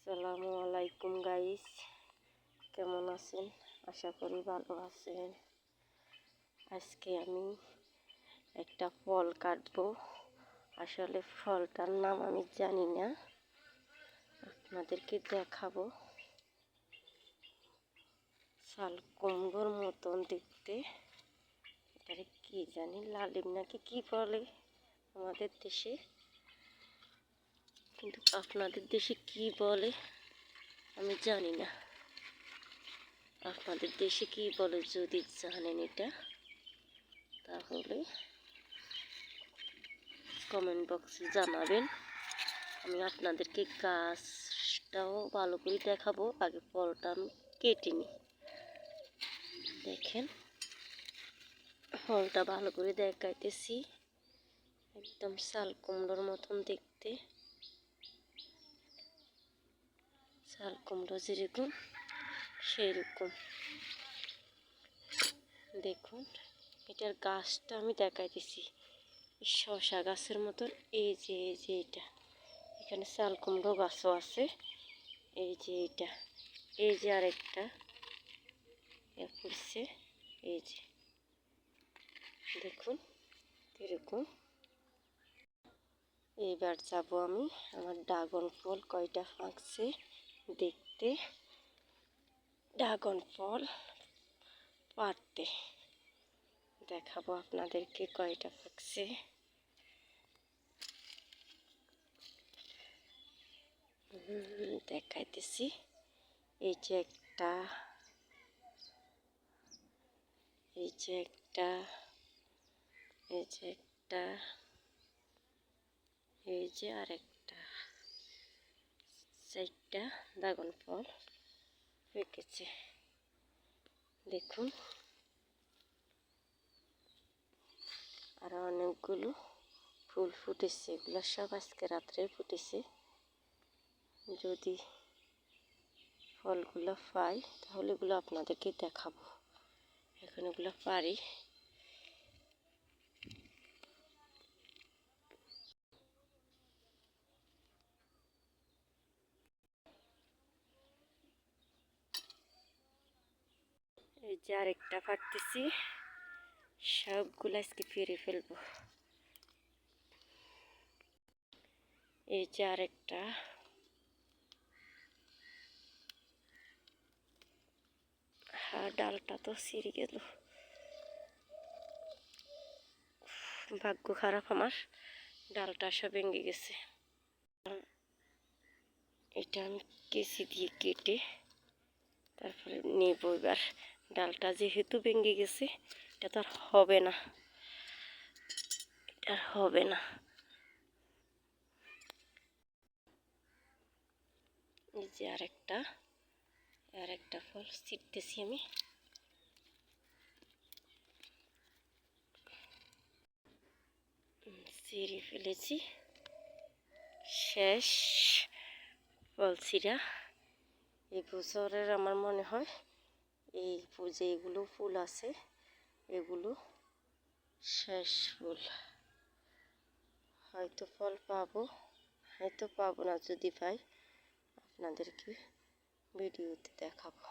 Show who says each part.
Speaker 1: আসসালামু আলাইকুম গাইস, কেমন আছেন? আশা করি ভালো আছেন। আজকে আমি একটা ফল কাটবো। আসলে ফলটার নাম আমি জানি না, আপনাদেরকে দেখাবো। শাল কুমড়োর মতন দেখতে, এটারে কি জানি লালিম নাকি কি বলে আমাদের দেশে, কিন্তু আপনাদের দেশে কি বলে আমি জানি না। আপনাদের দেশে কি বলে যদি জানেন এটা, তাহলে কমেন্ট বক্সে জানাবেন। আমি আপনাদেরকে গাছটাও ভালো করে দেখাবো। আগে ফলটা আমি কেটে নিই। দেখেন, ফলটা ভালো করে দেখাইতেছি। একদম শাল কুমড়োর মতন দেখতে, শাল কুমড়ো যেরকম সেই রকম। দেখুন, এটার গাছটা আমি দেখাইতেছি শসা গাছের মতন। এই যে এটা, এখানে শাল কুমড়ো গাছও আছে। এই যে এটা, এই যে আরেকটা করছে, এই যে দেখুন এরকম। এইবার যাব আমি আমার ড্রাগন ফল কয়টা ফাঁকছে দেখতে, ড্রাগন ফল পাড়তে দেখাবো আপনাদেরকে কয়টা ফাঁকছে। দেখাইতেছি। এই যে একটা, এই যে একটা, এই যে একটা, এই যে আরেকটা, চারটা ড্রাগন ফল পেকেছে। দেখুন, আর অনেকগুলো ফুল ফুটেছে। এগুলো সব আজকে রাত্রে ফুটেছে। যদি ফলগুলো পাই তাহলে এগুলো আপনাদেরকে দেখাবো। এখন এগুলো পারি। এই যে আরেকটা পারতেছি, সবগুলো আজকে পেরে ফেলবো। এই যে আরেকটা, হ্যাঁ ডালটা তো ছিঁড়ে গেল। ভাগ্য খারাপ আমার, ডালটা সব ভেঙে গেছে। এটা আমি কেচি দিয়ে কেটে তারপরে নেব। এবার ডালটা যেহেতু ভেঙে গেছে, এটা তো আর হবে না, এটা আর হবে না। এই যে আরেকটা ফল ছিঁড়তেছি আমি। ছিঁড়ে ফেলেছি, শেষ ফল ছিঁড়া। এই বছরের আমার মনে হয় এই যেগুলো ফুল আছে এগুলো শেষ ফুল। হয়তো ফল পাবো, হয়তো পাবো না। যদি পাই আপনাদেরকে ভিডিওতে দেখাবো।